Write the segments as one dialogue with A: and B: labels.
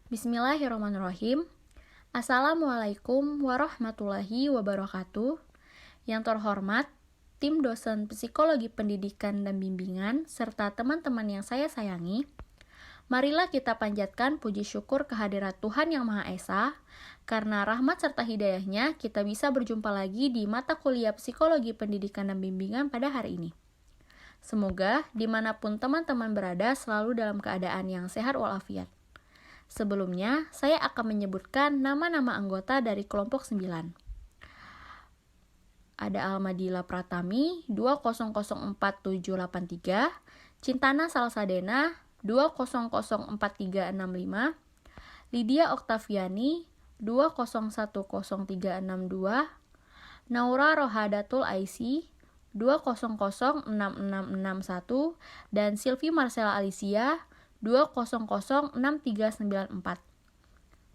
A: Bismillahirrahmanirrahim. Assalamualaikum warahmatullahi wabarakatuh. Yang terhormat, tim dosen psikologi pendidikan dan bimbingan, serta teman-teman yang saya sayangi, marilah kita panjatkan puji syukur kehadirat Tuhan Yang Maha Esa, karena rahmat serta hidayahnya kita bisa berjumpa lagi di mata kuliah psikologi pendidikan dan bimbingan pada hari ini. Semoga dimanapun teman-teman berada selalu dalam keadaan yang sehat walafiat. Sebelumnya, saya akan menyebutkan nama-nama anggota dari kelompok 9. Ada Almadila Pratami 2004783, Cintana Salsadena 2004365, Lydia Oktaviani 2010362, Naura Rohadatul Aisy 2006661, dan Sylvie Marcella Alicia 2006394.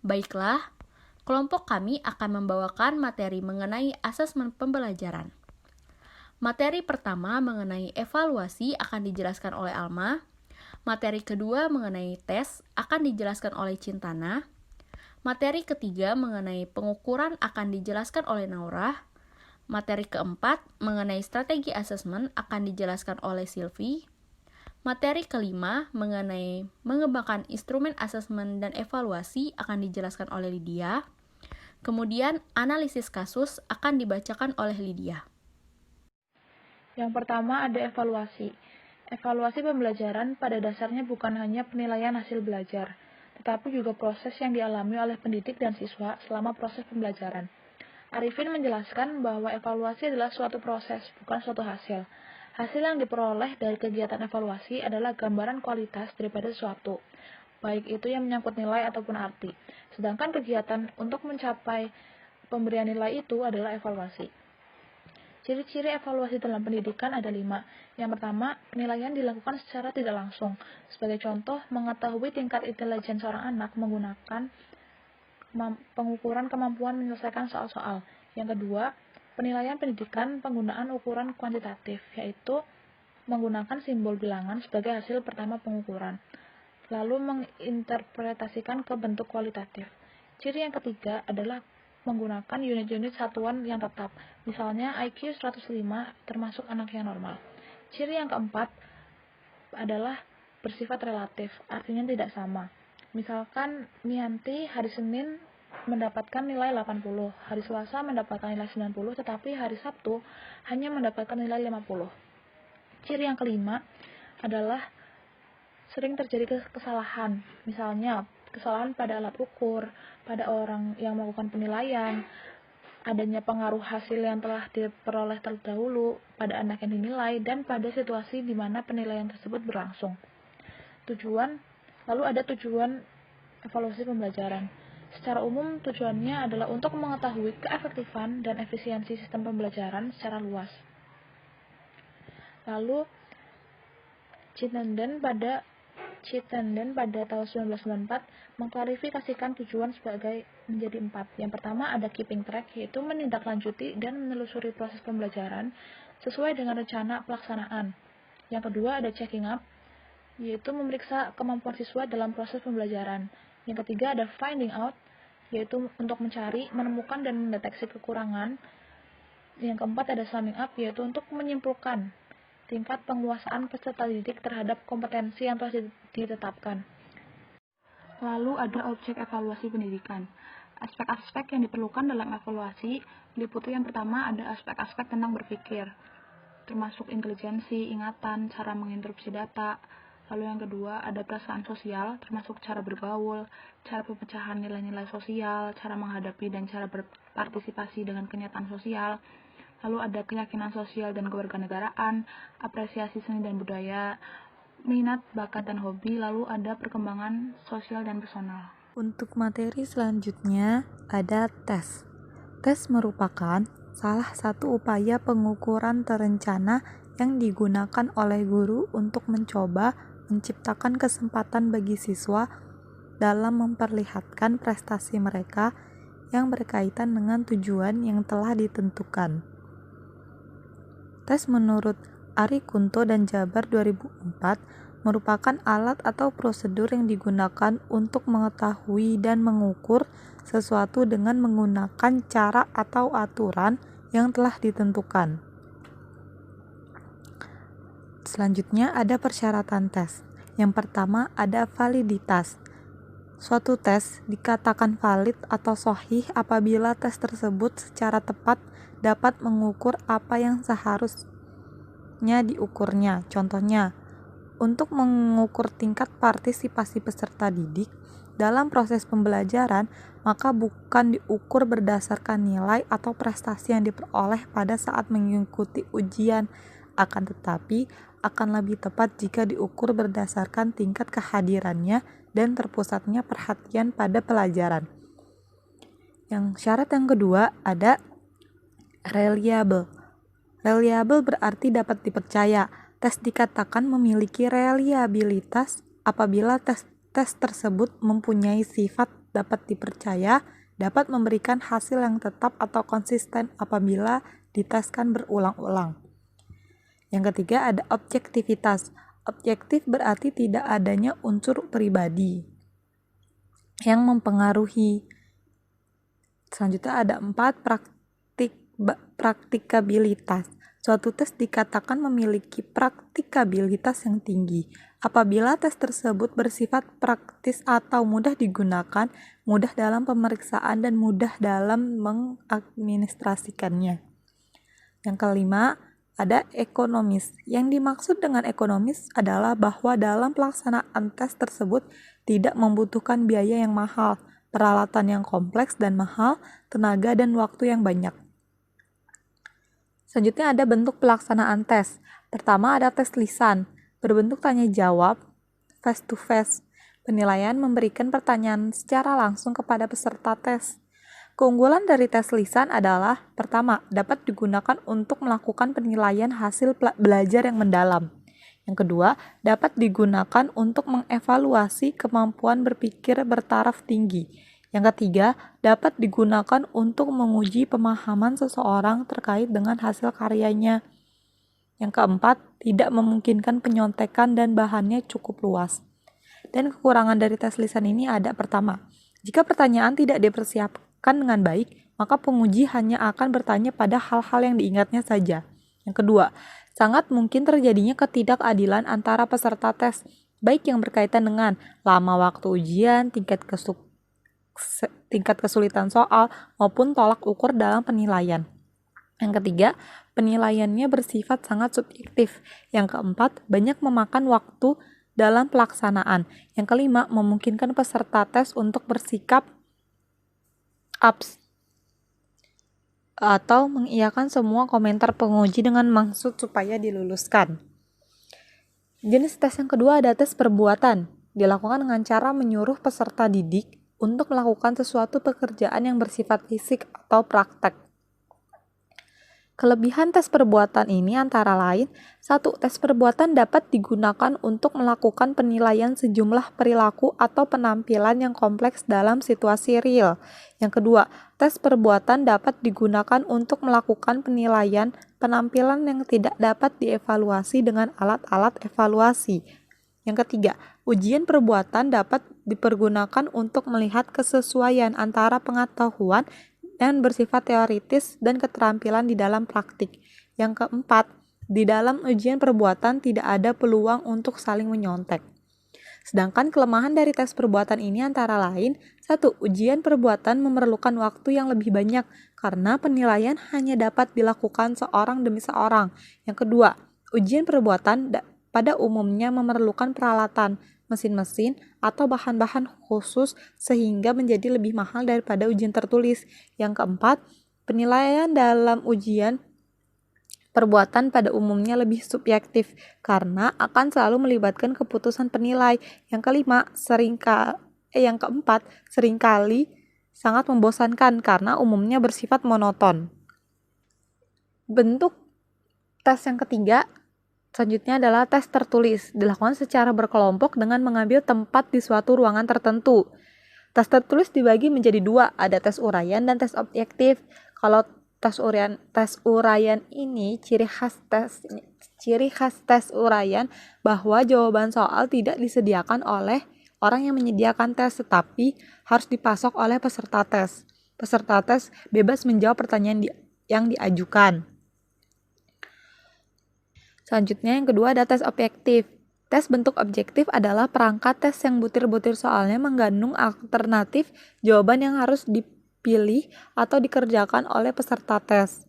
A: Baiklah, kelompok kami akan membawakan materi mengenai asesmen pembelajaran. Materi pertama mengenai evaluasi akan dijelaskan oleh Alma. Materi kedua mengenai tes akan dijelaskan oleh Cintana. Materi ketiga mengenai pengukuran akan dijelaskan oleh Naura. Materi keempat mengenai strategi asesmen akan dijelaskan oleh Sylvie. Materi kelima mengenai mengembangkan instrumen asesmen dan evaluasi akan dijelaskan oleh Lydia. Kemudian analisis kasus akan dibacakan oleh Lydia.
B: Yang pertama ada evaluasi. Evaluasi pembelajaran pada dasarnya bukan hanya penilaian hasil belajar, tetapi juga proses yang dialami oleh pendidik dan siswa selama proses pembelajaran. Arifin menjelaskan bahwa evaluasi adalah suatu proses, bukan suatu hasil. Hasil yang diperoleh dari kegiatan evaluasi adalah gambaran kualitas daripada sesuatu, baik itu yang menyangkut nilai ataupun arti. Sedangkan kegiatan untuk mencapai pemberian nilai itu adalah evaluasi. Ciri-ciri evaluasi dalam pendidikan ada 5. Yang pertama, penilaian dilakukan secara tidak langsung. Sebagai contoh, mengetahui tingkat intelijen seorang anak menggunakan pengukuran kemampuan menyelesaikan soal-soal. Yang kedua, penilaian pendidikan penggunaan ukuran kuantitatif, yaitu menggunakan simbol bilangan sebagai hasil pertama pengukuran, lalu menginterpretasikan ke bentuk kualitatif. Ciri yang ketiga adalah menggunakan unit-unit satuan yang tetap, misalnya IQ 105 termasuk anak yang normal. Ciri yang keempat adalah bersifat relatif, artinya tidak sama. Misalkan Mianti hari Senin mendapatkan nilai 80, hari Selasa mendapatkan nilai 90, tetapi hari Sabtu hanya mendapatkan nilai 50. Ciri yang kelima adalah sering terjadi kesalahan, misalnya kesalahan pada alat ukur, pada orang yang melakukan penilaian, adanya pengaruh hasil yang telah diperoleh terdahulu pada anak yang dinilai, dan pada situasi di mana penilaian tersebut berlangsung. Lalu ada tujuan evaluasi pembelajaran. Secara umum, tujuannya adalah untuk mengetahui keefektifan dan efisiensi sistem pembelajaran secara luas. Lalu, Chittenden pada tahun 1994 mengklarifikasikan tujuan sebagai menjadi 4. Yang pertama ada keeping track, yaitu menindaklanjuti dan menelusuri proses pembelajaran sesuai dengan rencana pelaksanaan. Yang kedua ada checking up, yaitu memeriksa kemampuan siswa dalam proses pembelajaran. Yang ketiga ada finding out, yaitu untuk mencari, menemukan, dan mendeteksi kekurangan. Yang keempat ada summing up, yaitu untuk menyimpulkan tingkat penguasaan peserta didik terhadap kompetensi yang telah ditetapkan. Lalu ada objek evaluasi pendidikan. Aspek-aspek yang diperlukan dalam evaluasi meliputi yang pertama ada aspek-aspek tentang berpikir, termasuk intelijensi, ingatan, cara menginterupsi data. Lalu yang kedua ada perasaan sosial, termasuk cara bergaul, cara pemecahan nilai-nilai sosial, cara menghadapi dan cara berpartisipasi dengan kenyataan sosial. Lalu ada keyakinan sosial dan kewarganegaraan, apresiasi seni dan budaya, minat, bakat, dan hobi. Lalu ada perkembangan sosial dan personal.
C: Untuk materi selanjutnya ada tes. Tes merupakan salah satu upaya pengukuran terencana yang digunakan oleh guru untuk mencoba menciptakan kesempatan bagi siswa dalam memperlihatkan prestasi mereka yang berkaitan dengan tujuan yang telah ditentukan. Tes menurut Ari Kunto dan Jabar 2004 merupakan alat atau prosedur yang digunakan untuk mengetahui dan mengukur sesuatu dengan menggunakan cara atau aturan yang telah ditentukan. Selanjutnya ada persyaratan tes. Yang pertama ada validitas. Suatu tes dikatakan valid atau sahih apabila tes tersebut secara tepat dapat mengukur apa yang seharusnya diukurnya. Contohnya, untuk mengukur tingkat partisipasi peserta didik dalam proses pembelajaran, maka bukan diukur berdasarkan nilai atau prestasi yang diperoleh pada saat mengikuti ujian, akan tetapi akan lebih tepat jika diukur berdasarkan tingkat kehadirannya dan terpusatnya perhatian pada pelajaran. Yang syarat yang kedua ada reliable. Reliable berarti dapat dipercaya. Tes dikatakan memiliki reliabilitas apabila tes tersebut mempunyai sifat dapat dipercaya, dapat memberikan hasil yang tetap atau konsisten apabila diteskan berulang-ulang. Yang ketiga ada objektivitas. Objektif berarti tidak adanya unsur pribadi yang mempengaruhi. Selanjutnya ada 4 praktikabilitas. Suatu tes dikatakan memiliki praktikabilitas yang tinggi apabila tes tersebut bersifat praktis atau mudah digunakan, mudah dalam pemeriksaan, dan mudah dalam mengadministrasikannya. Yang kelima, ada ekonomis. Yang dimaksud dengan ekonomis adalah bahwa dalam pelaksanaan tes tersebut tidak membutuhkan biaya yang mahal, peralatan yang kompleks dan mahal, tenaga dan waktu yang banyak. Selanjutnya ada bentuk pelaksanaan tes. Pertama ada tes lisan, berbentuk tanya jawab, face to face. Penilaian memberikan pertanyaan secara langsung kepada peserta tes. Keunggulan dari tes lisan adalah, pertama, dapat digunakan untuk melakukan penilaian hasil belajar yang mendalam. Yang kedua, dapat digunakan untuk mengevaluasi kemampuan berpikir bertaraf tinggi. Yang ketiga, dapat digunakan untuk menguji pemahaman seseorang terkait dengan hasil karyanya. Yang keempat, tidak memungkinkan penyontekan dan bahannya cukup luas. Dan kekurangan dari tes lisan ini ada, pertama, jika pertanyaan tidak dipersiapkan dengan baik, maka penguji hanya akan bertanya pada hal-hal yang diingatnya saja. Yang kedua, sangat mungkin terjadinya ketidakadilan antara peserta tes, baik yang berkaitan dengan lama waktu ujian, tingkat kesulitan soal, maupun tolak ukur dalam penilaian. Yang ketiga, penilaiannya bersifat sangat subjektif. Yang keempat, banyak memakan waktu dalam pelaksanaan. Yang kelima, memungkinkan peserta tes untuk bersikap atau mengiyakan semua komentar penguji dengan maksud supaya diluluskan. Jenis tes yang kedua ada tes perbuatan. Dilakukan dengan cara menyuruh peserta didik untuk melakukan sesuatu pekerjaan yang bersifat fisik atau praktek. Kelebihan tes perbuatan ini antara lain, 1. Tes perbuatan dapat digunakan untuk melakukan penilaian sejumlah perilaku atau penampilan yang kompleks dalam situasi real. Yang kedua, tes perbuatan dapat digunakan untuk melakukan penilaian penampilan yang tidak dapat dievaluasi dengan alat-alat evaluasi. Yang ketiga, ujian perbuatan dapat dipergunakan untuk melihat kesesuaian antara pengetahuan dan bersifat teoritis dan keterampilan di dalam praktik. Yang keempat, di dalam ujian perbuatan tidak ada peluang untuk saling menyontek. Sedangkan kelemahan dari tes perbuatan ini antara lain, 1. Ujian perbuatan memerlukan waktu yang lebih banyak karena penilaian hanya dapat dilakukan seorang demi seorang. Yang kedua, ujian perbuatan pada umumnya memerlukan peralatan, mesin-mesin, atau bahan-bahan khusus sehingga menjadi lebih mahal daripada ujian tertulis. Yang keempat, penilaian dalam ujian perbuatan pada umumnya lebih subjektif karena akan selalu melibatkan keputusan penilai. Yang kelima, seringkali sangat membosankan karena umumnya bersifat monoton. Bentuk tes yang ketiga selanjutnya adalah tes tertulis, dilakukan secara berkelompok dengan mengambil tempat di suatu ruangan tertentu. Tes tertulis dibagi menjadi 2, ada tes uraian dan tes objektif. Kalau tes uraian ini, ciri khas Ciri khas tes uraian bahwa jawaban soal tidak disediakan oleh orang yang menyediakan tes, tetapi harus dipasok oleh peserta tes. Peserta tes bebas menjawab pertanyaan yang diajukan. Selanjutnya yang kedua ada tes objektif. Tes bentuk objektif adalah perangkat tes yang butir-butir soalnya mengandung alternatif jawaban yang harus dipilih atau dikerjakan oleh peserta tes.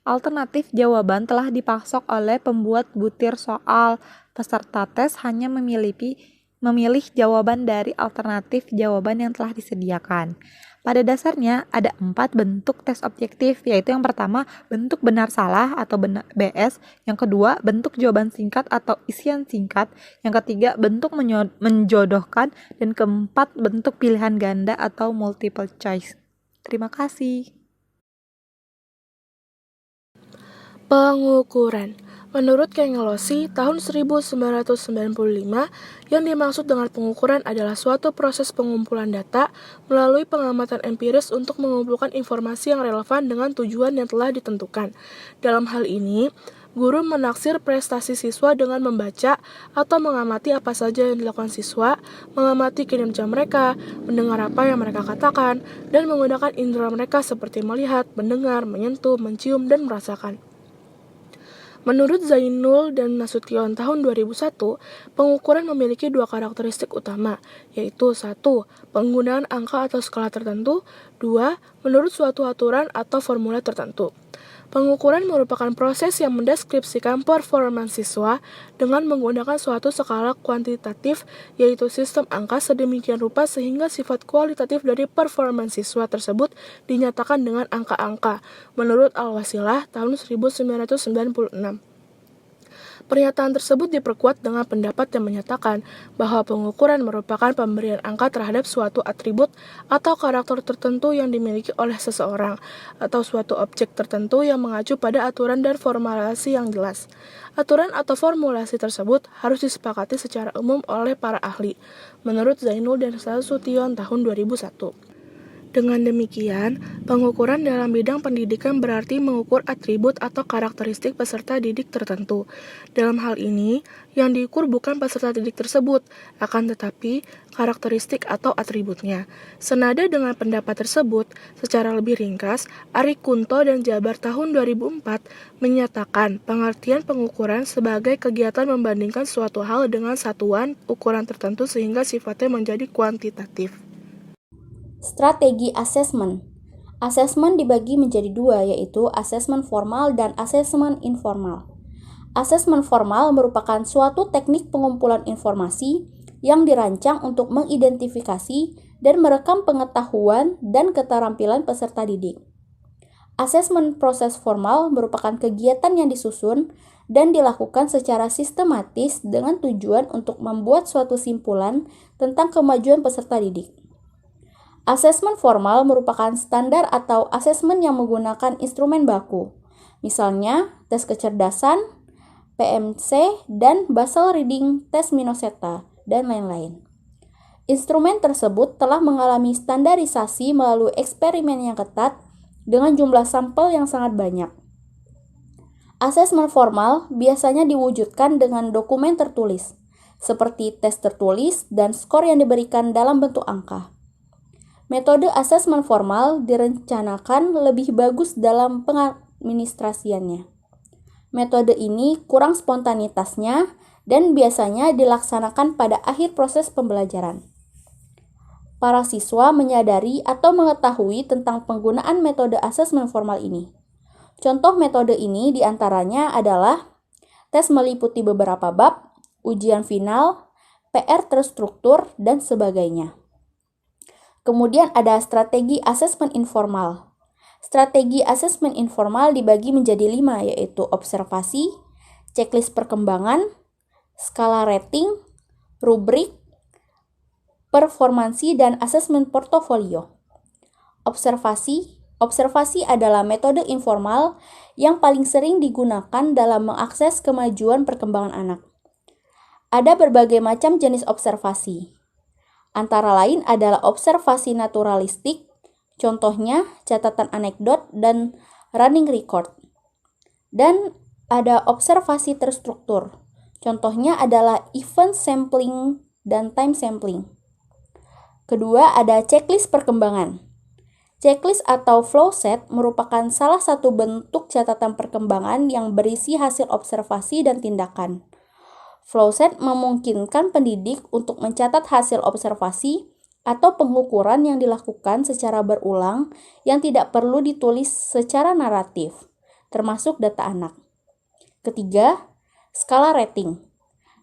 C: Alternatif jawaban telah dipasok oleh pembuat butir soal. Peserta tes hanya memilih jawaban dari alternatif jawaban yang telah disediakan. Pada dasarnya ada 4 bentuk tes objektif, yaitu yang pertama bentuk benar salah atau BS, yang kedua bentuk jawaban singkat atau isian singkat, yang ketiga bentuk menjodohkan, dan keempat bentuk pilihan ganda atau multiple choice. Terima kasih.
D: Pengukuran. Menurut Kengelosi, tahun 1995, yang dimaksud dengan pengukuran adalah suatu proses pengumpulan data melalui pengamatan empiris untuk mengumpulkan informasi yang relevan dengan tujuan yang telah ditentukan. Dalam hal ini, guru menaksir prestasi siswa dengan membaca atau mengamati apa saja yang dilakukan siswa, mengamati kinerja mereka, mendengar apa yang mereka katakan, dan menggunakan indera mereka seperti melihat, mendengar, menyentuh, mencium, dan merasakan. Menurut Zainul dan Nasution tahun 2001, pengukuran memiliki 2 karakteristik utama, yaitu 1. Penggunaan angka atau skala tertentu, 2. Menurut suatu aturan atau formula tertentu. Pengukuran merupakan proses yang mendeskripsikan performance siswa dengan menggunakan suatu skala kuantitatif, yaitu sistem angka sedemikian rupa sehingga sifat kualitatif dari performance siswa tersebut dinyatakan dengan angka-angka, menurut Al-Wasilah tahun 1996. Pernyataan tersebut diperkuat dengan pendapat yang menyatakan bahwa pengukuran merupakan pemberian angka terhadap suatu atribut atau karakter tertentu yang dimiliki oleh seseorang, atau suatu objek tertentu yang mengacu pada aturan dan formulasi yang jelas. Aturan atau formulasi tersebut harus disepakati secara umum oleh para ahli, menurut Zainul dan Nasution tahun 2001. Dengan demikian, pengukuran dalam bidang pendidikan berarti mengukur atribut atau karakteristik peserta didik tertentu. Dalam hal ini, yang diukur bukan peserta didik tersebut, akan tetapi karakteristik atau atributnya. Senada dengan pendapat tersebut, secara lebih ringkas, Ari Kunto dan Jabar tahun 2004 menyatakan pengertian pengukuran sebagai kegiatan membandingkan suatu hal dengan satuan ukuran tertentu sehingga sifatnya menjadi kuantitatif.
A: Strategi asesmen. Asesmen dibagi menjadi 2, yaitu asesmen formal dan asesmen informal. Asesmen formal merupakan suatu teknik pengumpulan informasi yang dirancang untuk mengidentifikasi dan merekam pengetahuan dan keterampilan peserta didik. Asesmen proses formal merupakan kegiatan yang disusun dan dilakukan secara sistematis dengan tujuan untuk membuat suatu simpulan tentang kemajuan peserta didik. Asesmen formal merupakan standar atau asesmen yang menggunakan instrumen baku, misalnya tes kecerdasan, PMC, dan basal reading tes Minnesota, dan lain-lain. Instrumen tersebut telah mengalami standarisasi melalui eksperimen yang ketat dengan jumlah sampel yang sangat banyak. Asesmen formal biasanya diwujudkan dengan dokumen tertulis, seperti tes tertulis dan skor yang diberikan dalam bentuk angka. Metode asesmen formal direncanakan lebih bagus dalam pengadministrasiannya. Metode ini kurang spontanitasnya dan biasanya dilaksanakan pada akhir proses pembelajaran. Para siswa menyadari atau mengetahui tentang penggunaan metode asesmen formal ini. Contoh metode ini diantaranya adalah tes meliputi beberapa bab, ujian final, PR terstruktur, dan sebagainya. Kemudian ada strategi asesmen informal. Strategi asesmen informal dibagi menjadi 5, yaitu observasi, checklist perkembangan, skala rating, rubrik, performansi, dan asesmen portofolio. Observasi adalah metode informal yang paling sering digunakan dalam mengakses kemajuan perkembangan anak. Ada berbagai macam jenis observasi. Antara lain adalah observasi naturalistik, contohnya catatan anekdot dan running record. Dan ada observasi terstruktur. Contohnya adalah event sampling dan time sampling. Kedua, ada checklist perkembangan. Checklist atau flowset merupakan salah satu bentuk catatan perkembangan yang berisi hasil observasi dan tindakan. Flowset memungkinkan pendidik untuk mencatat hasil observasi atau pengukuran yang dilakukan secara berulang yang tidak perlu ditulis secara naratif, termasuk data anak. Ketiga, skala rating.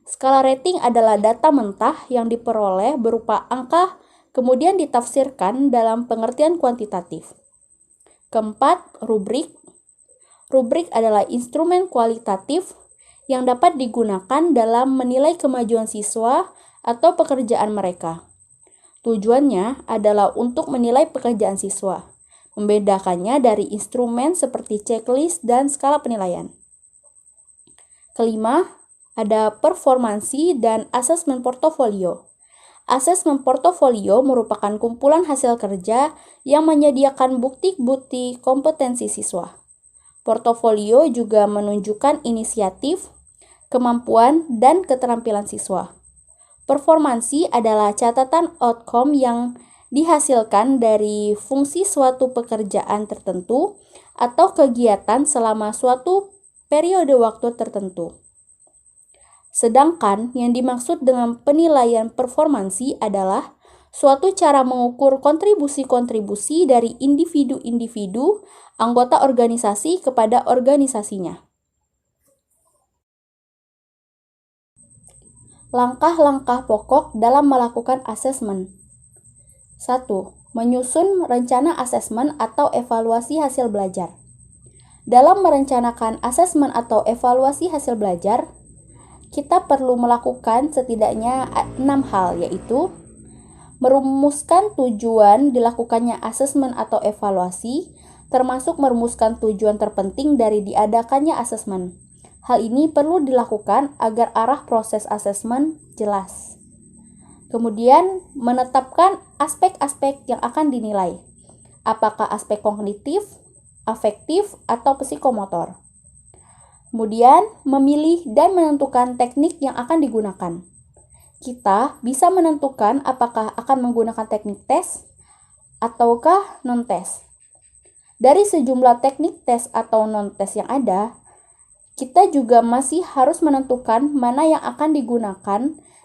A: Skala rating adalah data mentah yang diperoleh berupa angka kemudian ditafsirkan dalam pengertian kuantitatif. Keempat, rubrik. Rubrik adalah instrumen kualitatif yang dapat digunakan dalam menilai kemajuan siswa atau pekerjaan mereka. Tujuannya adalah untuk menilai pekerjaan siswa, membedakannya dari instrumen seperti checklist dan skala penilaian. Kelima, ada performansi dan asesmen portofolio. Asesmen portofolio merupakan kumpulan hasil kerja yang menyediakan bukti-bukti kompetensi siswa. Portofolio juga menunjukkan inisiatif, kemampuan, dan keterampilan siswa. Performansi adalah catatan outcome yang dihasilkan dari fungsi suatu pekerjaan tertentu atau kegiatan selama suatu periode waktu tertentu. Sedangkan yang dimaksud dengan penilaian performansi adalah suatu cara mengukur kontribusi-kontribusi dari individu-individu anggota organisasi kepada organisasinya. Langkah-langkah pokok dalam melakukan asesmen. 1. Menyusun rencana asesmen atau evaluasi hasil belajar. Dalam merencanakan asesmen atau evaluasi hasil belajar, kita perlu melakukan setidaknya 6 hal, yaitu merumuskan tujuan dilakukannya asesmen atau evaluasi, termasuk merumuskan tujuan terpenting dari diadakannya asesmen. Hal ini perlu dilakukan agar arah proses asesmen jelas. Kemudian, menetapkan aspek-aspek yang akan dinilai. Apakah aspek kognitif, afektif, atau psikomotor. Kemudian, memilih dan menentukan teknik yang akan digunakan. Kita bisa menentukan apakah akan menggunakan teknik tes ataukah non-tes. Dari sejumlah teknik tes atau non-tes yang ada, kita juga masih harus menentukan mana yang akan digunakan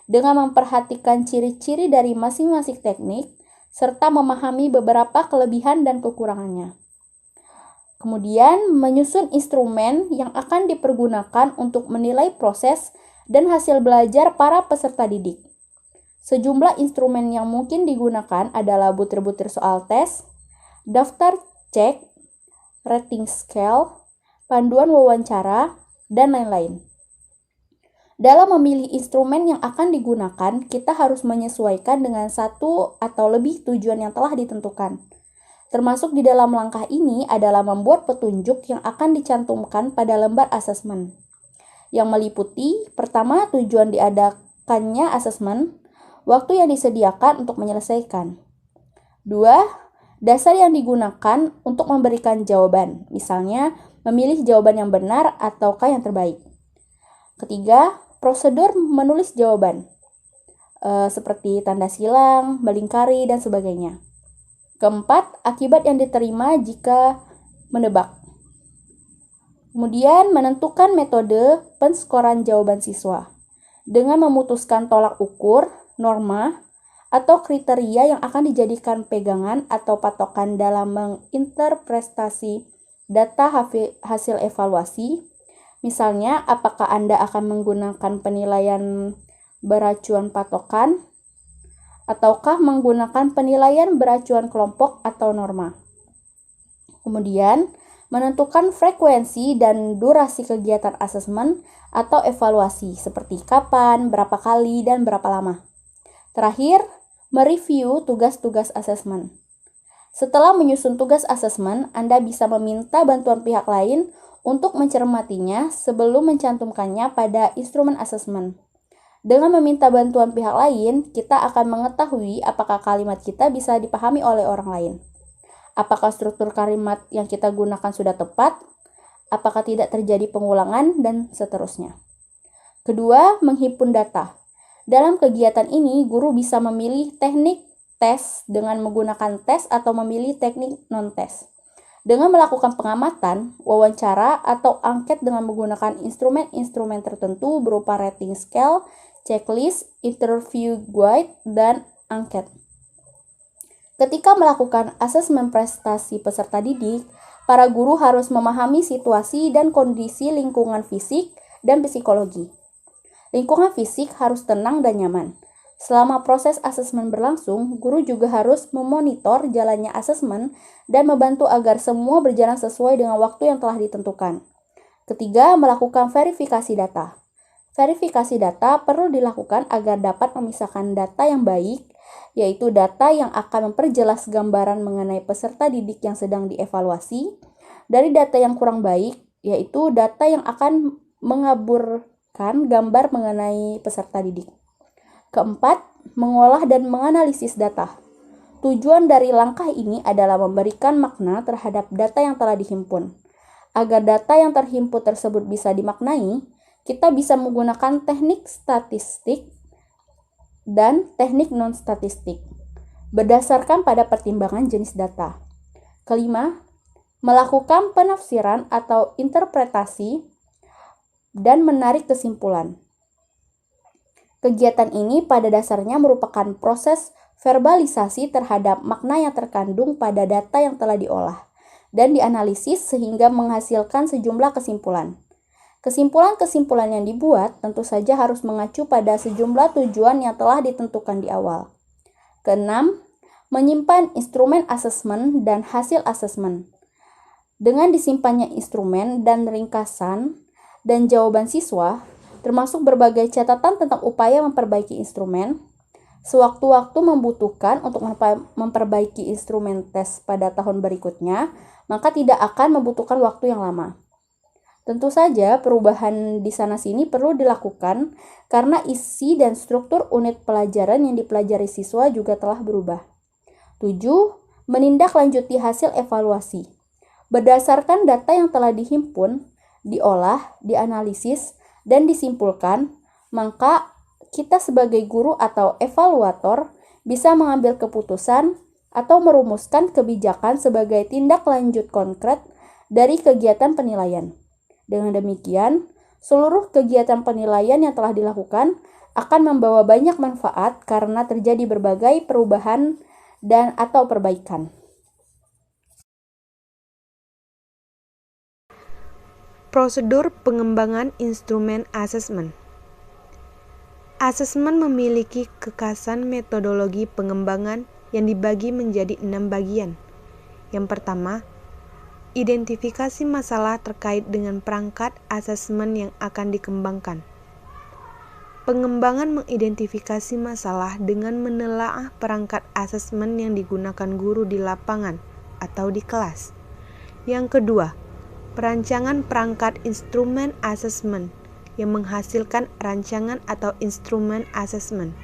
A: dengan memperhatikan ciri-ciri dari masing-masing teknik serta memahami beberapa kelebihan dan kekurangannya. Kemudian, menyusun instrumen yang akan dipergunakan untuk menilai proses dan hasil belajar para peserta didik. Sejumlah instrumen yang mungkin digunakan adalah butir-butir soal tes, daftar cek, rating scale, panduan wawancara, dan lain-lain. Dalam memilih instrumen yang akan digunakan, kita harus menyesuaikan dengan satu atau lebih tujuan yang telah ditentukan. Termasuk di dalam langkah ini adalah membuat petunjuk yang akan dicantumkan pada lembar asesmen, yang meliputi, pertama, tujuan diadakannya asesmen, waktu yang disediakan untuk menyelesaikan. 2. Dasar yang digunakan untuk memberikan jawaban, misalnya memilih jawaban yang benar ataukah yang terbaik. 3. Prosedur menulis jawaban, seperti tanda silang, melingkari, dan sebagainya. 4. Akibat yang diterima jika menebak. Kemudian menentukan metode penskoran jawaban siswa dengan memutuskan tolak ukur, norma, atau kriteria yang akan dijadikan pegangan atau patokan dalam menginterpretasi data hasil evaluasi. Misalnya, apakah Anda akan menggunakan penilaian beracuan patokan ataukah menggunakan penilaian beracuan kelompok atau norma. Kemudian, menentukan frekuensi dan durasi kegiatan asesmen atau evaluasi, seperti kapan, berapa kali, dan berapa lama. Terakhir, mereview tugas-tugas asesmen. Setelah menyusun tugas asesmen, Anda bisa meminta bantuan pihak lain untuk mencermatinya sebelum mencantumkannya pada instrumen asesmen. Dengan meminta bantuan pihak lain, kita akan mengetahui apakah kalimat kita bisa dipahami oleh orang lain. Apakah struktur kalimat yang kita gunakan sudah tepat? apakah tidak terjadi pengulangan, dan seterusnya. Kedua, menghimpun data. Dalam kegiatan ini, guru bisa memilih teknik tes dengan menggunakan tes atau memilih teknik non-tes. Dengan melakukan pengamatan, wawancara, atau angket dengan menggunakan instrumen-instrumen tertentu berupa rating scale, checklist, interview guide, dan angket. Ketika melakukan asesmen prestasi peserta didik, para guru harus memahami situasi dan kondisi lingkungan fisik dan psikologi. Lingkungan fisik harus tenang dan nyaman. Selama proses asesmen berlangsung, guru juga harus memonitor jalannya asesmen dan membantu agar semua berjalan sesuai dengan waktu yang telah ditentukan. Ketiga, melakukan verifikasi data. Verifikasi data perlu dilakukan agar dapat memisahkan data yang baik, yaitu data yang akan memperjelas gambaran mengenai peserta didik yang sedang dievaluasi, dari data yang kurang baik, yaitu data yang akan mengaburkan gambar mengenai peserta didik. Keempat, mengolah dan menganalisis data. Tujuan dari langkah ini adalah memberikan makna terhadap data yang telah dihimpun. Agar data yang terhimpun tersebut bisa dimaknai, kita bisa menggunakan teknik statistik dan teknik non-statistik berdasarkan pada pertimbangan jenis data. Kelima, melakukan penafsiran atau interpretasi dan menarik kesimpulan. Kegiatan ini pada dasarnya merupakan proses verbalisasi terhadap makna yang terkandung pada data yang telah diolah dan dianalisis sehingga menghasilkan sejumlah kesimpulan. Kesimpulan-kesimpulan yang dibuat tentu saja harus mengacu pada sejumlah tujuan yang telah ditentukan di awal. Keenam, menyimpan instrumen asesmen dan hasil asesmen. Dengan disimpannya instrumen dan ringkasan dan jawaban siswa, termasuk berbagai catatan tentang upaya memperbaiki instrumen, sewaktu-waktu membutuhkan untuk memperbaiki instrumen tes pada tahun berikutnya, maka tidak akan membutuhkan waktu yang lama. Tentu saja perubahan di sana-sini perlu dilakukan karena isi dan struktur unit pelajaran yang dipelajari siswa juga telah berubah. 7. Menindaklanjuti hasil evaluasi. Berdasarkan data yang telah dihimpun, diolah, dianalisis, dan disimpulkan, maka kita sebagai guru atau evaluator bisa mengambil keputusan atau merumuskan kebijakan sebagai tindak lanjut konkret dari kegiatan penilaian. Dengan demikian, seluruh kegiatan penilaian yang telah dilakukan akan membawa banyak manfaat karena terjadi berbagai perubahan dan atau perbaikan.
E: Prosedur pengembangan instrumen asesmen. Asesmen memiliki kekhasan metodologi pengembangan yang dibagi menjadi 6 bagian. Yang pertama, identifikasi masalah terkait dengan perangkat asesmen yang akan dikembangkan. Pengembangan mengidentifikasi masalah dengan menelaah perangkat asesmen yang digunakan guru di lapangan atau di kelas. Yang kedua, perancangan perangkat instrumen asesmen yang menghasilkan rancangan atau instrumen asesmen.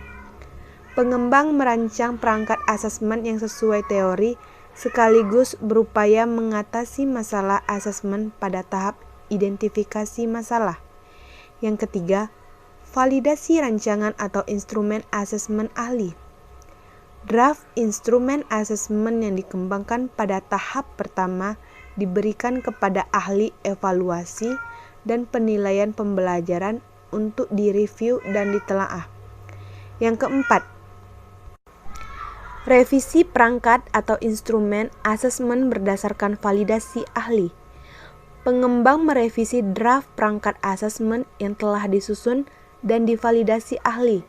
E: Pengembang merancang perangkat asesmen yang sesuai teori sekaligus berupaya mengatasi masalah asesmen pada tahap identifikasi masalah. Yang ketiga, validasi rancangan atau instrumen asesmen ahli. Draft instrumen asesmen yang dikembangkan pada tahap pertama diberikan kepada ahli evaluasi dan penilaian pembelajaran untuk direview dan ditelaah. Yang keempat, revisi perangkat atau instrumen asesmen berdasarkan validasi ahli. Pengembang merevisi draft perangkat asesmen yang telah disusun dan divalidasi ahli,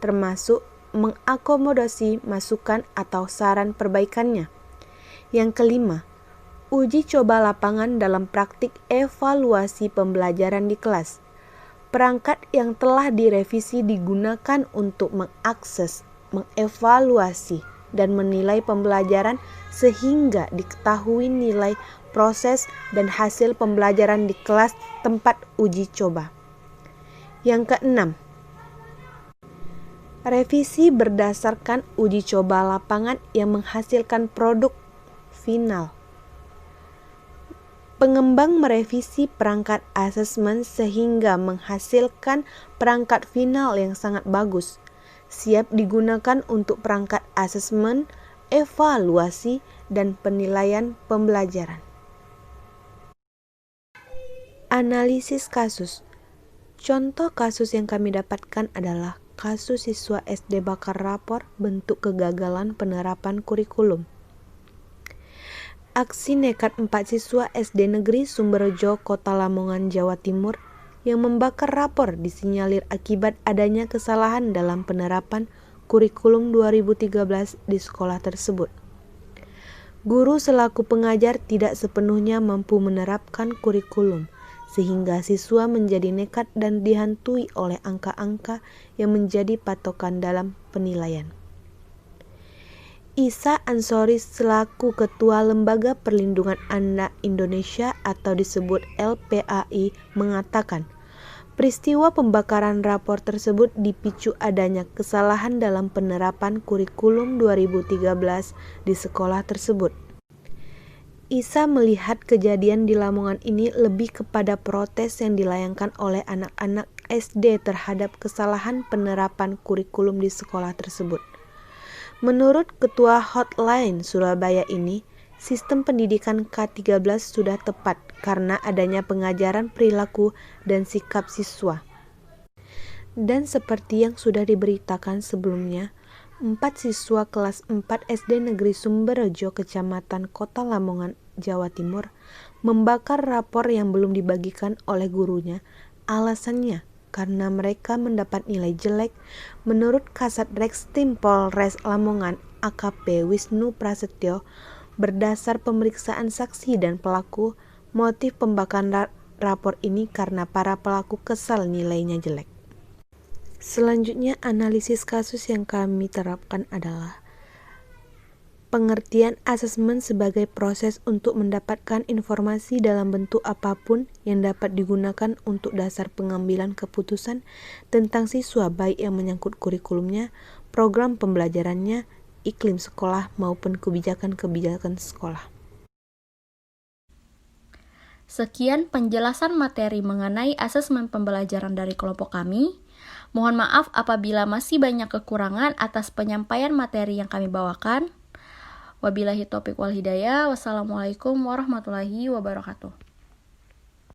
E: termasuk mengakomodasi masukan atau saran perbaikannya. Yang kelima, uji coba lapangan dalam praktik evaluasi pembelajaran di kelas. Perangkat yang telah direvisi digunakan untuk mengakses, mengevaluasi, dan menilai pembelajaran sehingga diketahui nilai, proses, dan hasil pembelajaran di kelas tempat uji coba. Yang keenam, revisi berdasarkan uji coba lapangan yang menghasilkan produk final. Pengembang merevisi perangkat asesmen sehingga menghasilkan perangkat final yang sangat bagus, siap digunakan untuk perangkat asesmen, evaluasi, dan penilaian pembelajaran. Analisis kasus. Contoh kasus yang kami dapatkan adalah kasus siswa SD bakar rapor bentuk kegagalan penerapan kurikulum. Aksi nekat 4 siswa SD Negeri Sumberjo, Kota Lamongan, Jawa Timur yang membakar rapor disinyalir akibat adanya kesalahan dalam penerapan kurikulum 2013 di sekolah tersebut. Guru selaku pengajar tidak sepenuhnya mampu menerapkan kurikulum, sehingga siswa menjadi nekat dan dihantui oleh angka-angka yang menjadi patokan dalam penilaian. Isa Ansori selaku Ketua Lembaga Perlindungan Anak Indonesia atau disebut LPAI mengatakan, peristiwa pembakaran rapor tersebut dipicu adanya kesalahan dalam penerapan kurikulum 2013 di sekolah tersebut. Isa melihat kejadian di Lamongan ini lebih kepada protes yang dilayangkan oleh anak-anak SD terhadap kesalahan penerapan kurikulum di sekolah tersebut. Menurut Ketua Hotline Surabaya ini, sistem pendidikan K13 sudah tepat karena adanya pengajaran perilaku dan sikap siswa. Dan seperti yang sudah diberitakan sebelumnya, 4 siswa kelas 4 SD Negeri Sumberjo, Kecamatan Kota Lamongan, Jawa Timur, membakar rapor yang belum dibagikan oleh gurunya. Alasannya karena mereka mendapat nilai jelek. Menurut Kasat Reskrim Polres Lamongan AKP Wisnu Prasetyo, berdasar pemeriksaan saksi dan pelaku, motif pembakaran rapor ini karena para pelaku kesal nilainya jelek. Selanjutnya, analisis kasus yang kami terapkan adalah pengertian asesmen sebagai proses untuk mendapatkan informasi dalam bentuk apapun yang dapat digunakan untuk dasar pengambilan keputusan tentang siswa, baik yang menyangkut kurikulumnya, program pembelajarannya, iklim sekolah, maupun kebijakan-kebijakan sekolah.
A: Sekian penjelasan materi mengenai asesmen pembelajaran dari kelompok kami. Mohon maaf apabila masih banyak kekurangan atas penyampaian materi yang kami bawakan. Wabillahi taufiq wal hidayah. Wassalamualaikum warahmatullahi wabarakatuh.